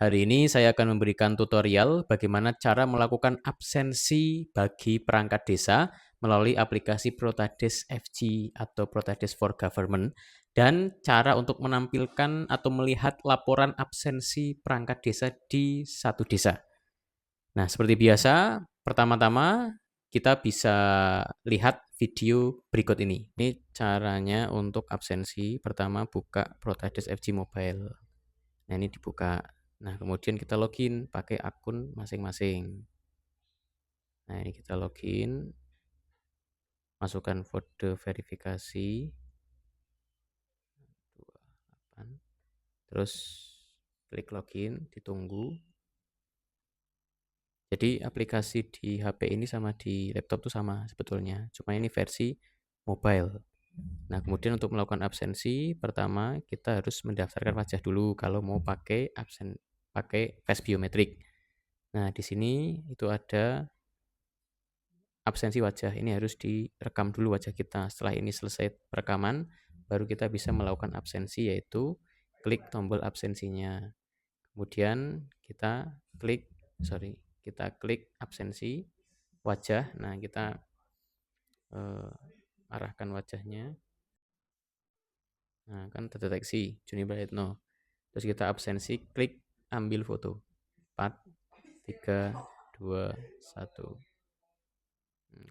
Hari ini saya akan memberikan tutorial bagaimana cara melakukan absensi bagi perangkat desa melalui aplikasi Protades FG atau Protades for Government dan cara untuk menampilkan atau melihat laporan absensi perangkat desa di satu desa. Nah, seperti biasa, pertama-tama kita bisa lihat video berikut ini. Ini caranya untuk absensi. Pertama, buka Protades FG Mobile. Nah, ini dibuka. Nah, kemudian kita login pakai akun masing-masing. Nah, ini kita login, masukkan kode verifikasi, 28, terus klik login, ditunggu. Jadi aplikasi di HP ini sama di laptop itu sama sebetulnya, cuma ini versi mobile. Nah, kemudian untuk melakukan absensi, pertama kita harus mendaftarkan wajah dulu kalau mau pakai face biometrik. Nah, di sini itu ada absensi wajah. Ini harus direkam dulu wajah kita. Setelah ini selesai perekaman, baru kita bisa melakukan absensi, yaitu klik tombol absensinya. Kemudian kita klik absensi wajah. Nah, kita arahkan wajahnya. Nah, kan terdeteksi Juni Baitno. Terus kita absensi, klik ambil foto. 4, 3, 2, 1.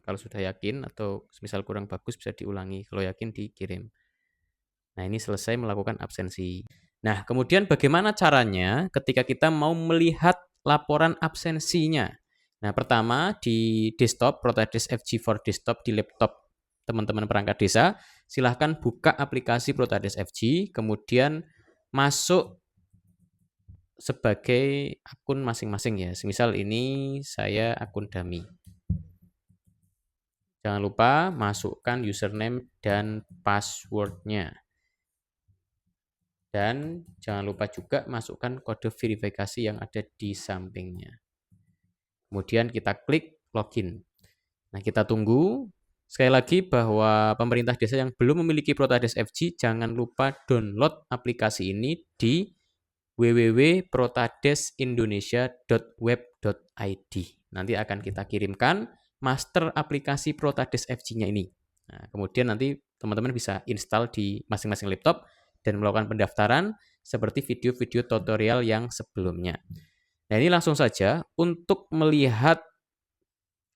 Kalau sudah yakin atau misal kurang bagus bisa diulangi. Kalau yakin dikirim. Nah, ini selesai melakukan absensi. Nah, kemudian bagaimana caranya ketika kita mau melihat laporan absensinya? Nah, pertama di desktop, Protades FG for desktop di laptop teman-teman perangkat desa, silahkan buka aplikasi Protades FG, kemudian masuk sebagai akun masing-masing ya. Misal ini saya akun dummy. Jangan lupa masukkan username dan passwordnya. Dan jangan lupa juga masukkan kode verifikasi yang ada di sampingnya. Kemudian kita klik login. Nah, kita tunggu. Sekali lagi bahwa pemerintah desa yang belum memiliki Protades FG, jangan lupa download aplikasi ini di www.protadesindonesia.web.id. Nanti akan kita kirimkan master aplikasi Protades FG-nya ini. Nah, kemudian nanti teman-teman bisa install di masing-masing laptop dan melakukan pendaftaran seperti video-video tutorial yang sebelumnya. Nah, ini langsung saja untuk melihat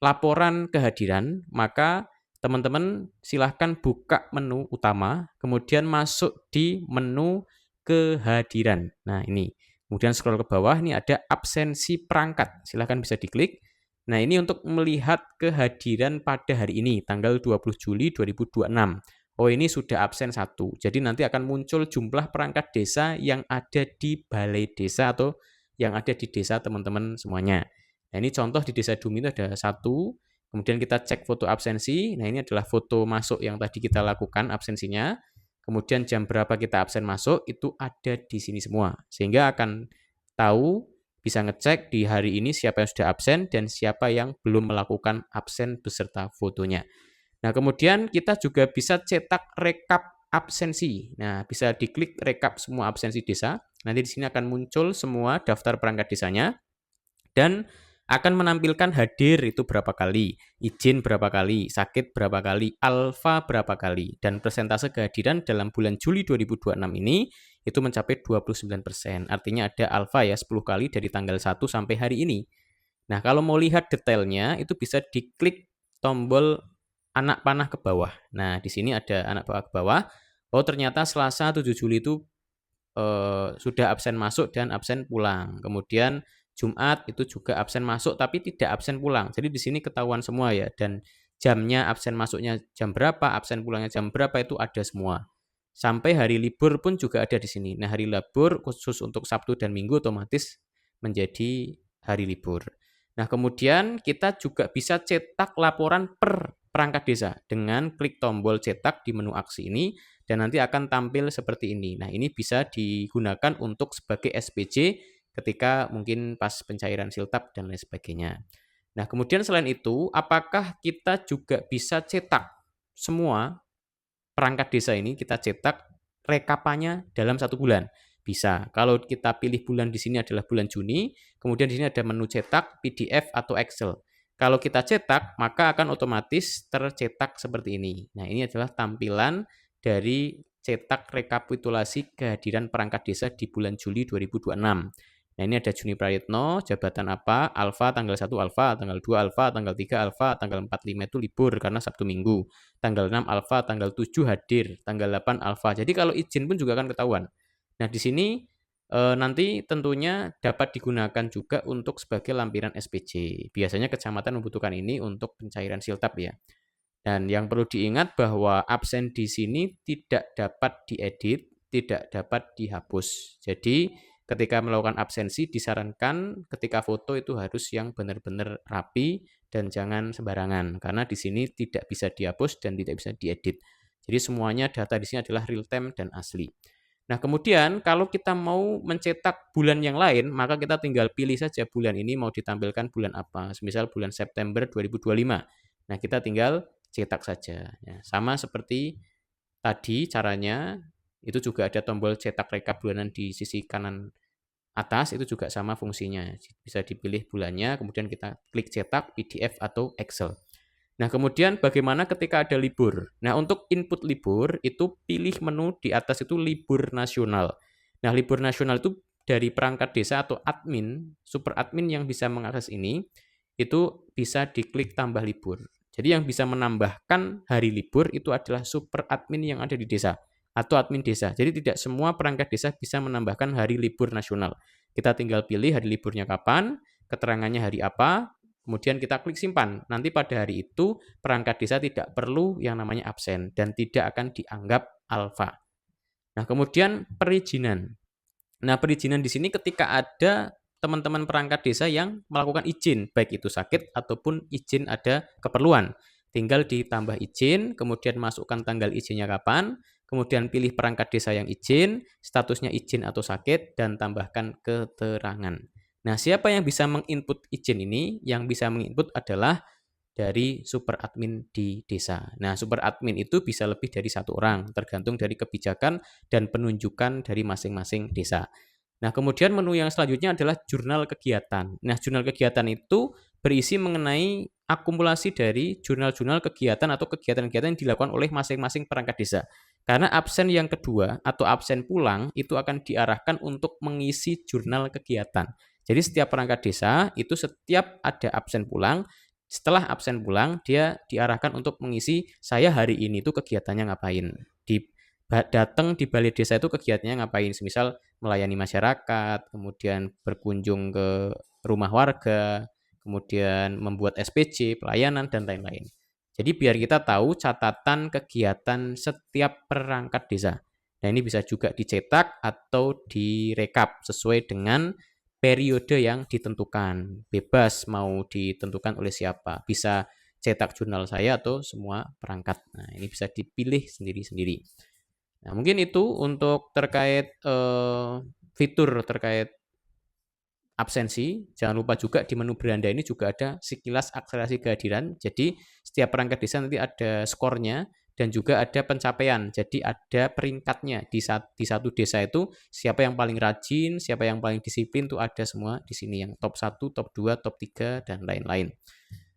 laporan kehadiran, maka teman-teman silahkan buka menu utama, kemudian masuk di menu kehadiran. Nah, ini. Kemudian scroll ke bawah, ini ada absensi perangkat. Silahkan bisa diklik. Nah, ini untuk melihat kehadiran pada hari ini, tanggal 20 Juli 2026. Oh, ini sudah absen 1. Jadi nanti akan muncul jumlah perangkat desa yang ada di balai desa atau yang ada di desa teman-teman semuanya. Nah, ini contoh di desa Dumi itu ada 1. Kemudian kita cek foto absensi. Nah, ini adalah foto masuk yang tadi kita lakukan absensinya. Kemudian jam berapa kita absen masuk, itu ada di sini semua. Sehingga akan tahu, bisa ngecek di hari ini siapa yang sudah absen dan siapa yang belum melakukan absen beserta fotonya. Nah, kemudian kita juga bisa cetak rekap absensi. Nah, bisa diklik rekap semua absensi desa. Nanti di sini akan muncul semua daftar perangkat desanya. Dan akan menampilkan hadir itu berapa kali, izin berapa kali, sakit berapa kali, alfa berapa kali, dan persentase kehadiran dalam bulan Juli 2026 ini itu mencapai 29%. Artinya ada alfa ya 10 kali dari tanggal 1 sampai hari ini. Nah, kalau mau lihat detailnya itu bisa diklik tombol anak panah ke bawah. Nah, di sini ada anak panah ke bawah. Oh, ternyata Selasa 7 Juli itu sudah absen masuk dan absen pulang. Kemudian Jumat itu juga absen masuk tapi tidak absen pulang. Jadi di sini ketahuan semua ya, dan jamnya absen masuknya jam berapa, absen pulangnya jam berapa itu ada semua. Sampai hari libur pun juga ada di sini. Nah, hari libur khusus untuk Sabtu dan Minggu otomatis menjadi hari libur. Nah, kemudian kita juga bisa cetak laporan per perangkat desa dengan klik tombol cetak di menu aksi ini dan nanti akan tampil seperti ini. Nah, ini bisa digunakan untuk sebagai SPJ ketika mungkin pas pencairan siltap dan lain sebagainya. Nah, kemudian selain itu, apakah kita juga bisa cetak semua perangkat desa ini, kita cetak rekapannya dalam 1 bulan? Bisa. Kalau kita pilih bulan di sini adalah bulan Juni, kemudian di sini ada menu cetak, PDF, atau Excel. Kalau kita cetak, maka akan otomatis tercetak seperti ini. Nah, ini adalah tampilan dari cetak rekapitulasi kehadiran perangkat desa di bulan Juli 2026. Nah, ini ada Juni Prayitno, jabatan apa, alfa, tanggal 1 alfa, tanggal 2 alfa, tanggal 3 alfa, tanggal 4, 5 itu libur karena Sabtu Minggu. Tanggal 6 alfa, tanggal 7 hadir, tanggal 8 alfa. Jadi kalau izin pun juga akan ketahuan. Nah, di sini nanti tentunya dapat digunakan juga untuk sebagai lampiran SPJ. Biasanya kecamatan membutuhkan ini untuk pencairan siltap ya. Dan yang perlu diingat bahwa absen di sini tidak dapat diedit, tidak dapat dihapus. Jadi ketika melakukan absensi disarankan ketika foto itu harus yang benar-benar rapi dan jangan sembarangan karena di sini tidak bisa dihapus dan tidak bisa diedit. Jadi semuanya data di sini adalah real time dan asli. Nah, kemudian kalau kita mau mencetak bulan yang lain, maka kita tinggal pilih saja bulan ini mau ditampilkan bulan apa. Misal bulan September 2025. Nah, kita tinggal cetak saja. Ya, sama seperti tadi caranya, itu juga ada tombol cetak rekap bulanan di sisi kanan atas, itu juga sama fungsinya. Bisa dipilih bulannya, kemudian kita klik cetak, PDF, atau Excel. Nah, kemudian bagaimana ketika ada libur? Nah, untuk input libur, itu pilih menu di atas itu libur nasional. Nah, libur nasional itu dari perangkat desa atau admin, super admin yang bisa mengakses ini, itu bisa diklik tambah libur. Jadi yang bisa menambahkan hari libur itu adalah super admin yang ada di desa atau admin desa. Jadi tidak semua perangkat desa bisa menambahkan hari libur nasional. Kita tinggal pilih hari liburnya kapan, keterangannya hari apa, kemudian kita klik simpan. Nanti pada hari itu perangkat desa tidak perlu yang namanya absen dan tidak akan dianggap alfa. Nah, kemudian perizinan. Nah, perizinan di sini ketika ada teman-teman perangkat desa yang melakukan izin, baik itu sakit ataupun izin ada keperluan. Tinggal ditambah izin, kemudian masukkan tanggal izinnya kapan, kemudian pilih perangkat desa yang izin, statusnya izin atau sakit, dan tambahkan keterangan. Nah, siapa yang bisa menginput izin ini? Yang bisa menginput adalah dari super admin di desa. Nah, super admin itu bisa lebih dari satu orang, tergantung dari kebijakan dan penunjukan dari masing-masing desa. Nah, kemudian menu yang selanjutnya adalah jurnal kegiatan. Nah, jurnal kegiatan itu berisi mengenai akumulasi dari jurnal-jurnal kegiatan atau kegiatan-kegiatan yang dilakukan oleh masing-masing perangkat desa. Karena absen yang kedua atau absen pulang itu akan diarahkan untuk mengisi jurnal kegiatan. Jadi setiap perangkat desa itu setiap ada absen pulang, setelah absen pulang dia diarahkan untuk mengisi saya hari ini tuh kegiatannya ngapain. Datang di balai desa itu kegiatannya ngapain, semisal melayani masyarakat, kemudian berkunjung ke rumah warga, kemudian membuat SPJ, pelayanan, dan lain-lain. Jadi biar kita tahu catatan kegiatan setiap perangkat desa. Nah, ini bisa juga dicetak atau direkap sesuai dengan periode yang ditentukan. Bebas mau ditentukan oleh siapa. Bisa cetak jurnal saya atau semua perangkat. Nah, ini bisa dipilih sendiri-sendiri. Nah, mungkin itu untuk terkait fitur terkait absensi. Jangan lupa juga di menu beranda ini juga ada sekilas akselerasi kehadiran. Jadi setiap perangkat desa nanti ada skornya dan juga ada pencapaian. Jadi ada peringkatnya di satu desa itu siapa yang paling rajin, siapa yang paling disiplin itu ada semua di sini yang top 1, top 2, top 3 dan lain-lain.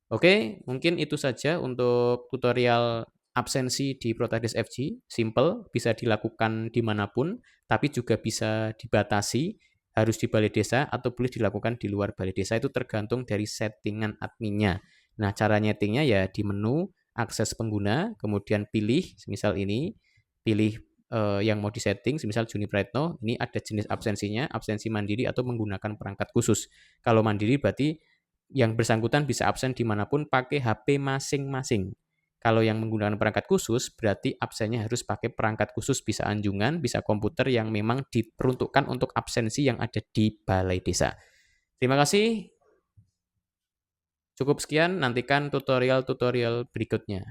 Oke, mungkin itu saja untuk tutorial absensi di Protades FG. Simple, bisa dilakukan dimanapun, tapi juga bisa dibatasi, harus di balai desa atau boleh dilakukan di luar balai desa, itu tergantung dari settingan adminnya. Nah, cara nyetingnya ya di menu akses pengguna, kemudian pilih, misal ini, pilih yang mau disetting, misal Juni Prayitno, ini ada jenis absensinya, absensi mandiri atau menggunakan perangkat khusus. Kalau mandiri berarti yang bersangkutan bisa absen dimanapun pakai HP masing-masing. Kalau yang menggunakan perangkat khusus, berarti absennya harus pakai perangkat khusus, bisa anjungan, bisa komputer yang memang diperuntukkan untuk absensi yang ada di balai desa. Terima kasih. Cukup sekian, nantikan tutorial-tutorial berikutnya.